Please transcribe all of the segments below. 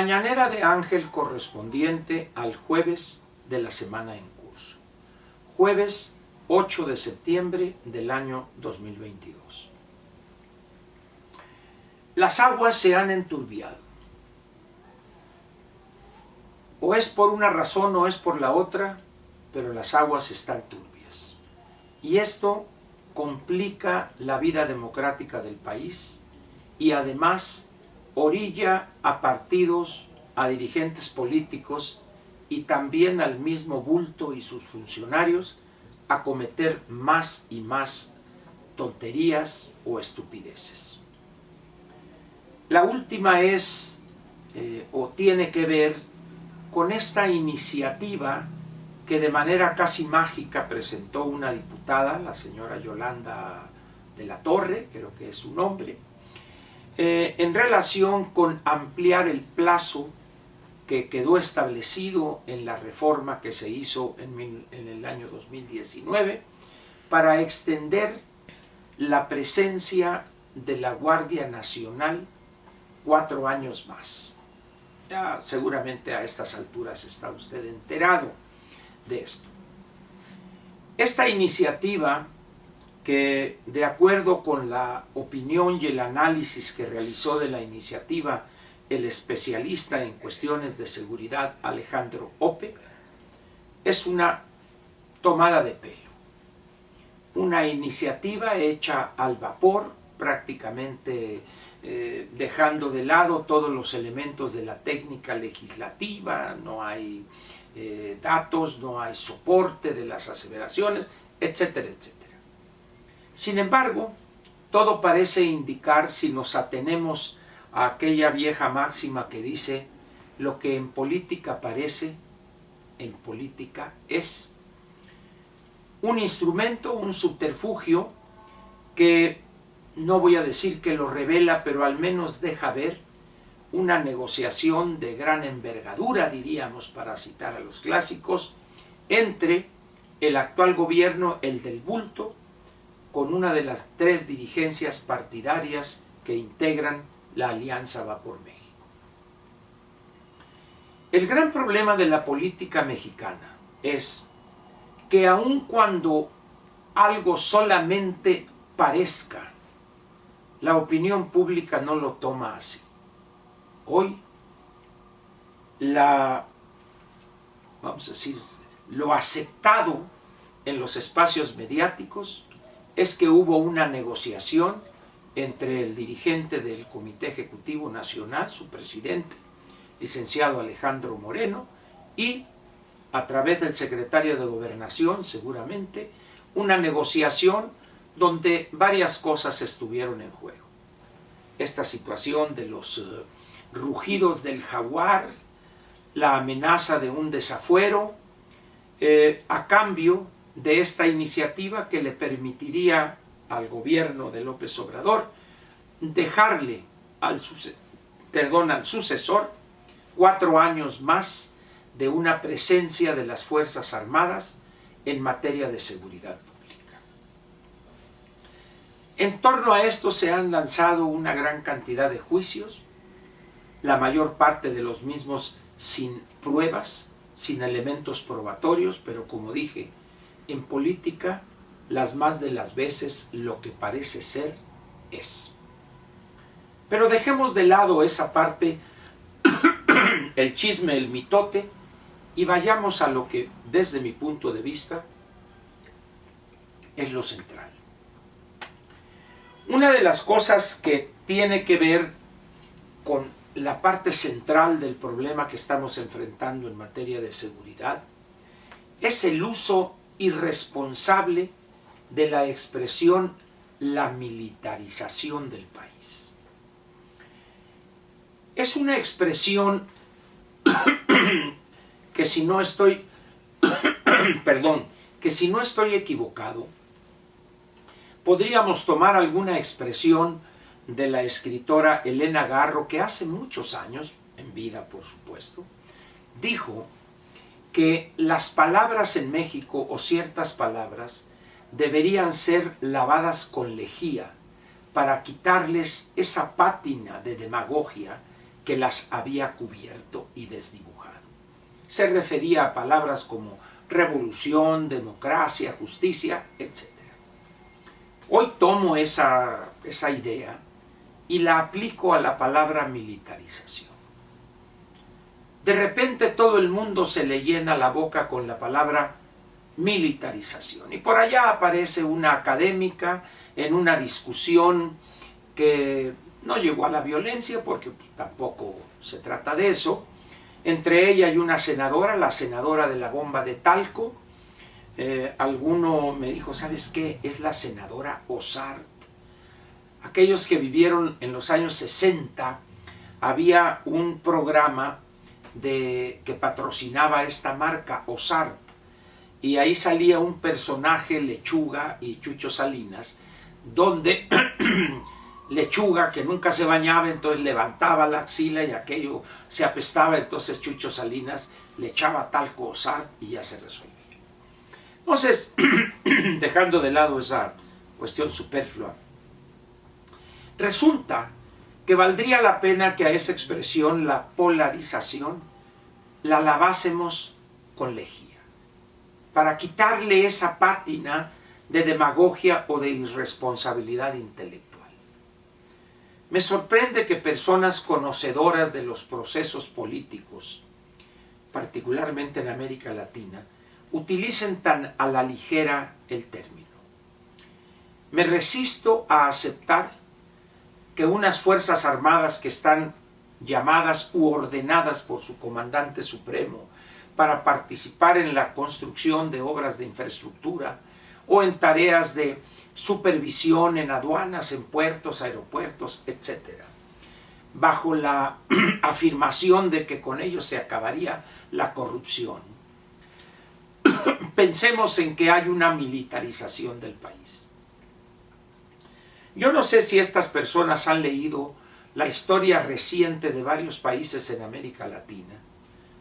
mañanera de Ángel correspondiente al jueves de la semana en curso. Jueves 8 de septiembre del año 2022. Las aguas se han enturbiado. O es por una razón o es por la otra, pero las aguas están turbias. Y esto complica la vida democrática del país y además orilla a partidos, a dirigentes políticos y también al mismo bulto y sus funcionarios a cometer más y más tonterías o estupideces. La última es o tiene que ver con esta iniciativa que de manera casi mágica presentó una diputada, la señora Yolanda de la Torre, creo que es su nombre, en relación con ampliar el plazo que quedó establecido en la reforma que se hizo en el año 2019 para extender la presencia de la Guardia Nacional 4 años más. Ya seguramente a estas alturas está usted enterado de esto. Esta iniciativa, que de acuerdo con la opinión y el análisis que realizó de la iniciativa el especialista en cuestiones de seguridad Alejandro Ope, es una tomada de pelo. Una iniciativa hecha al vapor, prácticamente dejando de lado todos los elementos de la técnica legislativa, no hay datos, no hay soporte de las aseveraciones, etcétera, etcétera. Sin embargo, todo parece indicar, si nos atenemos a aquella vieja máxima que dice: lo que en política parece, en política es. Un instrumento, un subterfugio que no voy a decir que lo revela, pero al menos deja ver una negociación de gran envergadura, diríamos, para citar a los clásicos, entre el actual gobierno, el del bulto, con una de las 3 dirigencias partidarias que integran la Alianza Va por México. El gran problema de la política mexicana es que aun cuando algo solamente parezca, la opinión pública no lo toma así. Hoy, vamos a decir, lo aceptado en los espacios mediáticos es que hubo una negociación entre el dirigente del Comité Ejecutivo Nacional, su presidente, licenciado Alejandro Moreno, y a través del secretario de Gobernación, seguramente, una negociación donde varias cosas estuvieron en juego. Esta situación de los rugidos del jaguar, la amenaza de un desafuero, a cambio de esta iniciativa que le permitiría al gobierno de López Obrador dejarle al sucesor 4 años más de una presencia de las Fuerzas Armadas en materia de seguridad pública. En torno a esto se han lanzado una gran cantidad de juicios, la mayor parte de los mismos sin pruebas, sin elementos probatorios, pero como dije, en política las más de las veces lo que parece ser es. Pero dejemos de lado esa parte, el chisme, el mitote, y vayamos a lo que desde mi punto de vista es lo central. Una de las cosas que tiene que ver con la parte central del problema que estamos enfrentando en materia de seguridad es el uso irresponsable de la expresión la militarización del país. Es una expresión que si no estoy equivocado, podríamos tomar alguna expresión de la escritora Elena Garro, que hace muchos años, en vida por supuesto, dijo que las palabras en México, o ciertas palabras, deberían ser lavadas con lejía para quitarles esa pátina de demagogia que las había cubierto y desdibujado. Se refería a palabras como revolución, democracia, justicia, etc. Hoy tomo esa idea y la aplico a la palabra militarización. De repente todo el mundo se le llena la boca con la palabra militarización. Y por allá aparece una académica en una discusión que no llegó a la violencia, porque tampoco se trata de eso. Entre ella y una senadora, la senadora de la bomba de talco. Alguno me dijo, ¿sabes qué? Es la senadora Ozart. Aquellos que vivieron en los años 60, había un programa que patrocinaba esta marca, Ozart, y ahí salía un personaje, Lechuga y Chucho Salinas, donde Lechuga, que nunca se bañaba, entonces levantaba la axila y aquello se apestaba, entonces Chucho Salinas le echaba talco Ozart y ya se resolvía. Entonces, dejando de lado esa cuestión superflua, resulta que valdría la pena que a esa expresión, la polarización, la lavásemos con lejía, para quitarle esa pátina de demagogia o de irresponsabilidad intelectual. Me sorprende que personas conocedoras de los procesos políticos, particularmente en América Latina, utilicen tan a la ligera el término. Me resisto a aceptar que unas fuerzas armadas que están llamadas u ordenadas por su comandante supremo para participar en la construcción de obras de infraestructura o en tareas de supervisión en aduanas, en puertos, aeropuertos, etc., bajo la afirmación de que con ello se acabaría la corrupción, pensemos en que hay una militarización del país. Yo no sé si estas personas han leído la historia reciente de varios países en América Latina,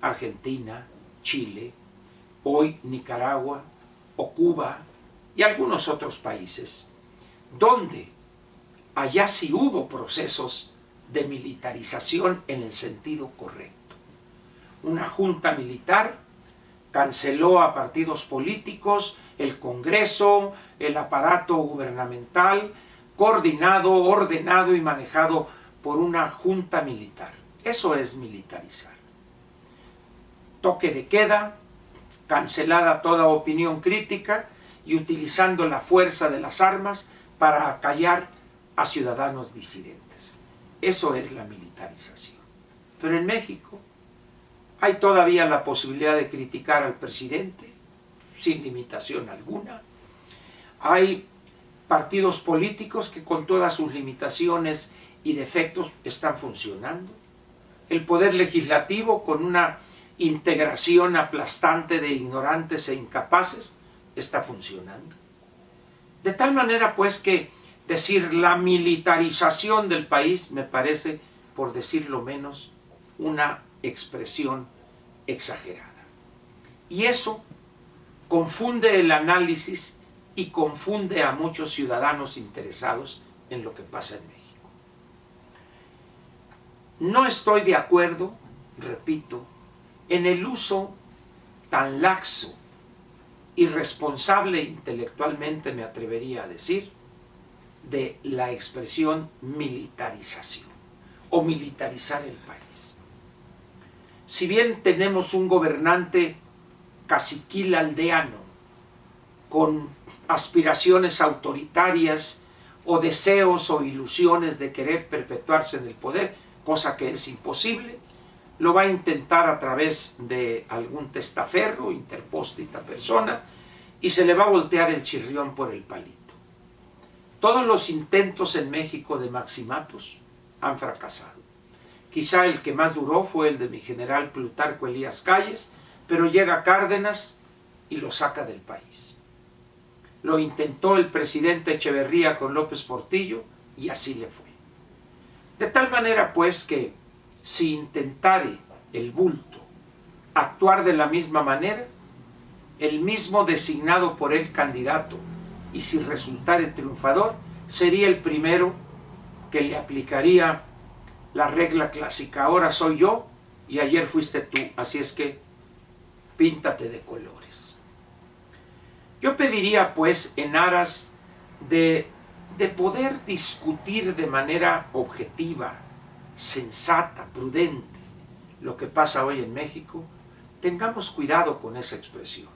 Argentina, Chile, hoy Nicaragua o Cuba y algunos otros países, donde allá sí hubo procesos de militarización en el sentido correcto. Una junta militar canceló a partidos políticos, el Congreso, el aparato gubernamental, coordinado, ordenado y manejado por una junta militar. Eso es militarizar. Toque de queda, cancelada toda opinión crítica y utilizando la fuerza de las armas para acallar a ciudadanos disidentes. Eso es la militarización. Pero en México hay todavía la posibilidad de criticar al presidente sin limitación alguna. Hay partidos políticos que con todas sus limitaciones y defectos están funcionando. El poder legislativo, con una integración aplastante de ignorantes e incapaces, está funcionando. De tal manera pues que decir la militarización del país me parece, por decirlo menos, una expresión exagerada. Y eso confunde el análisis y confunde a muchos ciudadanos interesados en lo que pasa en México. No estoy de acuerdo, repito, en el uso tan laxo, irresponsable intelectualmente, me atrevería a decir, de la expresión militarización o militarizar el país. Si bien tenemos un gobernante caciquil aldeano con aspiraciones autoritarias o deseos o ilusiones de querer perpetuarse en el poder, cosa que es imposible, lo va a intentar a través de algún testaferro, interpóstita persona, y se le va a voltear el chirrión por el palito. Todos los intentos en México de maximatus han fracasado. Quizá el que más duró fue el de mi general Plutarco Elías Calles, pero llega Cárdenas y lo saca del país. Lo intentó el presidente Echeverría con López Portillo y así le fue. De tal manera pues que si intentare el bulto actuar de la misma manera, el mismo designado por el candidato, y si resultare triunfador, sería el primero que le aplicaría la regla clásica, ahora soy yo y ayer fuiste tú, así es que píntate de colores. Yo pediría pues en aras de poder discutir de manera objetiva, sensata, prudente, lo que pasa hoy en México, tengamos cuidado con esa expresión.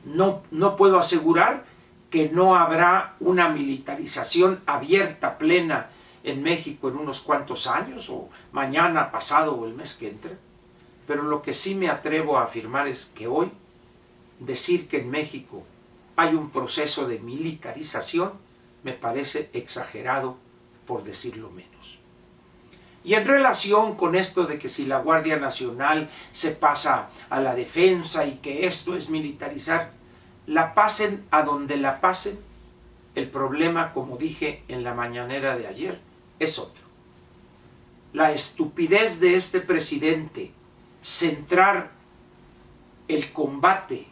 No puedo asegurar que no habrá una militarización abierta, plena en México en unos cuantos años, o mañana, pasado o el mes que entra, pero lo que sí me atrevo a afirmar es que hoy decir que en México hay un proceso de militarización me parece exagerado, por decirlo menos. Y en relación con esto de que si la Guardia Nacional se pasa a la defensa y que esto es militarizar, la pasen a donde la pasen, el problema, como dije en la mañanera de ayer, es otro. La estupidez de este presidente centrar el combate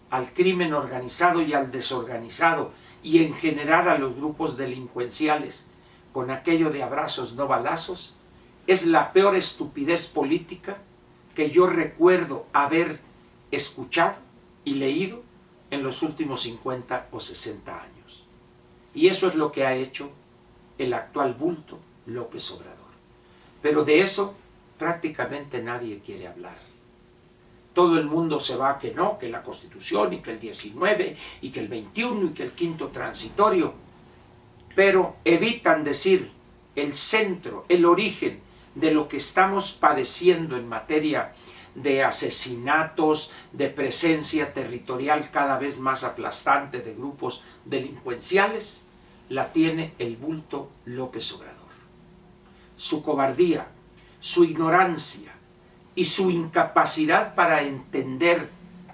al crimen organizado y al desorganizado y en general a los grupos delincuenciales con aquello de abrazos no balazos, es la peor estupidez política que yo recuerdo haber escuchado y leído en los últimos 50 o 60 años. Y eso es lo que ha hecho el actual bulto López Obrador. Pero de eso prácticamente nadie quiere hablar. Todo el mundo se va a que no, que la Constitución y que el 19 y que el 21 y que el quinto transitorio, pero evitan decir el centro, el origen de lo que estamos padeciendo en materia de asesinatos, de presencia territorial cada vez más aplastante de grupos delincuenciales, la tiene el bulto López Obrador. Su cobardía, su ignorancia y su incapacidad para entender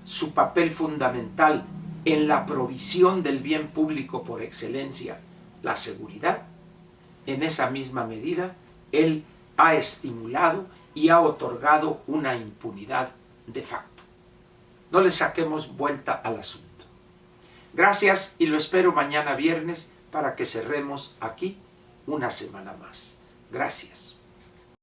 su papel fundamental en la provisión del bien público por excelencia, la seguridad, en esa misma medida, él ha estimulado y ha otorgado una impunidad de facto. No le saquemos vuelta al asunto. Gracias y lo espero mañana viernes para que cerremos aquí una semana más. Gracias.